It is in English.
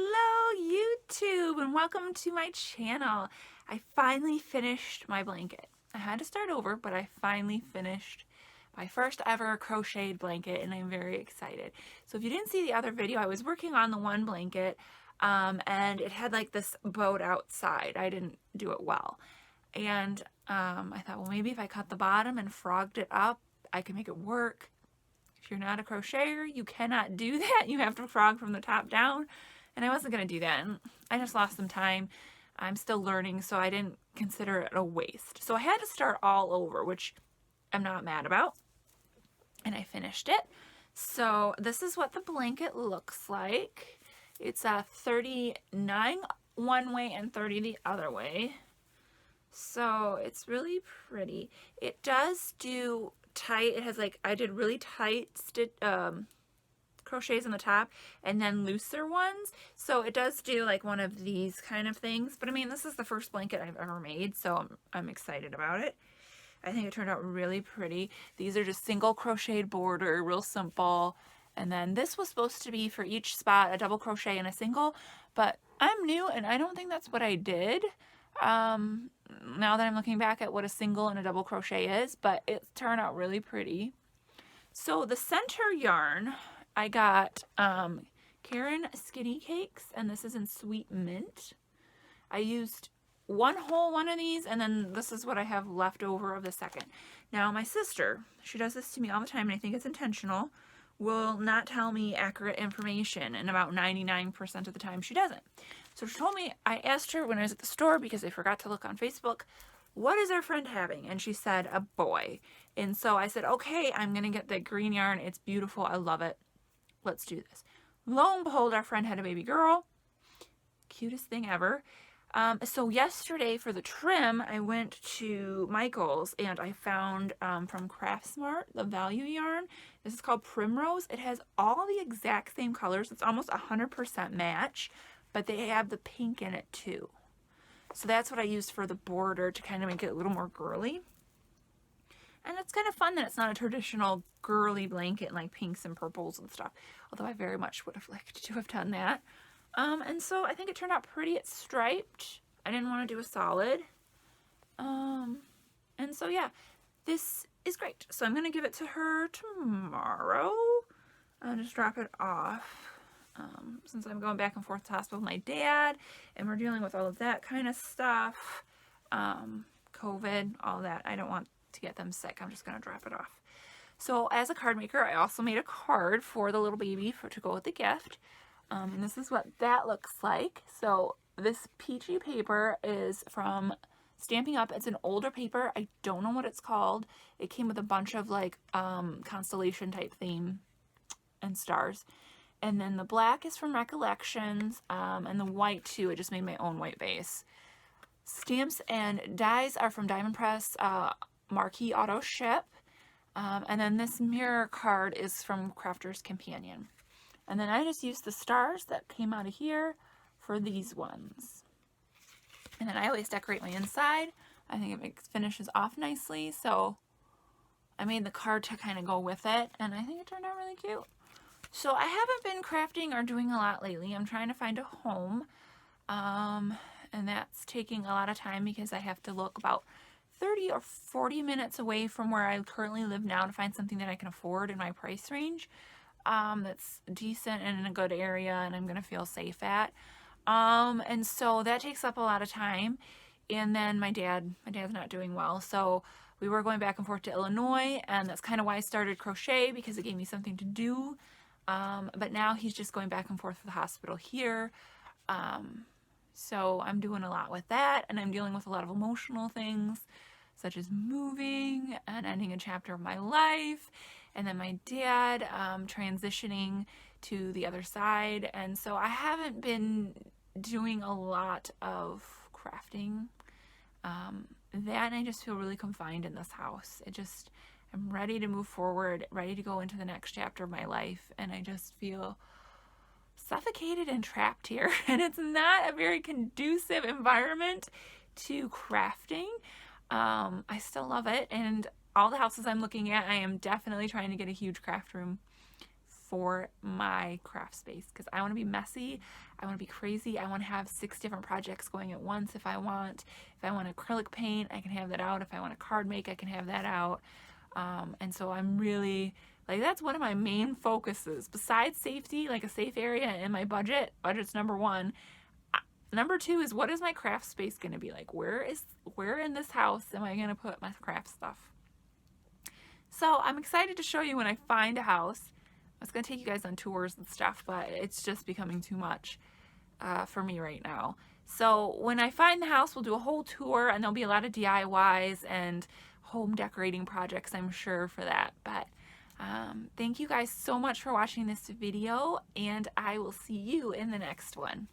Hello YouTube and welcome to my channel. I finally finished my blanket. I had to start over, but I finally finished my first ever crocheted blanket and I'm very excited. So if you didn't see the other video, I was working on the one blanket and it had like this boat outside. I didn't do it well. And I thought, well, maybe if I cut the bottom and frogged it up, I could make it work. If you're not a crocheter, you cannot do that. You have to frog from the top down. And I wasn't going to do that. And I just lost some time. I'm still learning, so I didn't consider it a waste. So I had to start all over, which I'm not mad about. And I finished it. So this is what the blanket looks like. It's 39 one way and 30 the other way. So it's really pretty. It does do tight. It has like, I did really tight crochets on the top and then looser ones. So it does do like one of these kind of things. But I mean, this is the first blanket I've ever made, so I'm excited about it. I think it turned out really pretty. These are just single crocheted border, real simple. And then this was supposed to be for each spot a double crochet and a single, but I'm new and I don't think that's what I did. Now that I'm looking back at what a single and a double crochet is, but it turned out really pretty. So the center yarn, I got Karen Skinny Cakes, and this is in Sweet Mint. I used one whole one of these, and then this is what I have left over of the second. Now my sister, she does this to me all the time, and I think it's intentional, will not tell me accurate information, and about 99% of the time she doesn't. So she told me, I asked her when I was at the store, because I forgot to look on Facebook, what is our friend having? And she said, a boy. And so I said, okay, I'm going to get the green yarn. It's beautiful. I love it. Let's do this. Lo and behold, our friend had a baby girl. Cutest thing ever. So yesterday for the trim, I went to Michael's and I found from Craftsmart, the value yarn. This is called Primrose. It has all the exact same colors. It's almost 100% match, but they have the pink in it too. So that's what I used for the border to kind of make it a little more girly. And it's kind of fun that it's not a traditional girly blanket like pinks and purples and stuff. Although I very much would have liked to have done that. And so I think it turned out pretty. It's striped. I didn't want to do a solid. And so yeah, this is great. So I'm going to give it to her tomorrow. I'll just drop it off. Since I'm going back and forth to hospital with my dad and we're dealing with all of that kind of stuff, COVID, all that. I don't want to get them sick. I'm just going to drop it off. So as a card maker, I also made a card for the little baby to go with the gift. And this is what that looks like. So this peachy paper is from Stampin' Up. It's an older paper. I don't know what it's called. It came with a bunch of like constellation type theme and stars. And then the black is from Recollections, and the white too. I just made my own white base. Stamps and dies are from Diamond Press, Marquee Auto Ship. And then this mirror card is from Crafter's Companion. And then I just used the stars that came out of here for these ones. And then I always decorate my inside. I think it finishes off nicely. So I made the card to kind of go with it. And I think it turned out really cute. So I haven't been crafting or doing a lot lately. I'm trying to find a home. And that's taking a lot of time because I have to look about 30 or 40 minutes away from where I currently live now to find something that I can afford in my price range. That's decent and in a good area and I'm going to feel safe at. And so that takes up a lot of time. And then my dad's not doing well. So we were going back and forth to Illinois and that's kind of why I started crochet because it gave me something to do. But now he's just going back and forth to the hospital here. So I'm doing a lot with that and I'm dealing with a lot of emotional things such as moving and ending a chapter of my life. And then my dad transitioning to the other side. And so I haven't been doing a lot of crafting. And I just feel really confined in this house. I'm ready to move forward, ready to go into the next chapter of my life. And I just feel suffocated and trapped here. And it's not a very conducive environment to crafting. I still love it. And all the houses I'm looking at, I am definitely trying to get a huge craft room for my craft space because I want to be messy. I want to be crazy. I want to have 6 different projects going at once if I want. If I want acrylic paint, I can have that out. If I want a card make, I can have that out. And so I'm really, like, that's one of my main focuses. Besides safety, like a safe area and my budget's number 1. Number 2 is, what is my craft space going to be like? Where in this house am I going to put my craft stuff? So I'm excited to show you when I find a house. I was going to take you guys on tours and stuff, but it's just becoming too much for me right now. So when I find the house, we'll do a whole tour, and there'll be a lot of DIYs and home decorating projects, I'm sure, for that. But thank you guys so much for watching this video, and I will see you in the next one.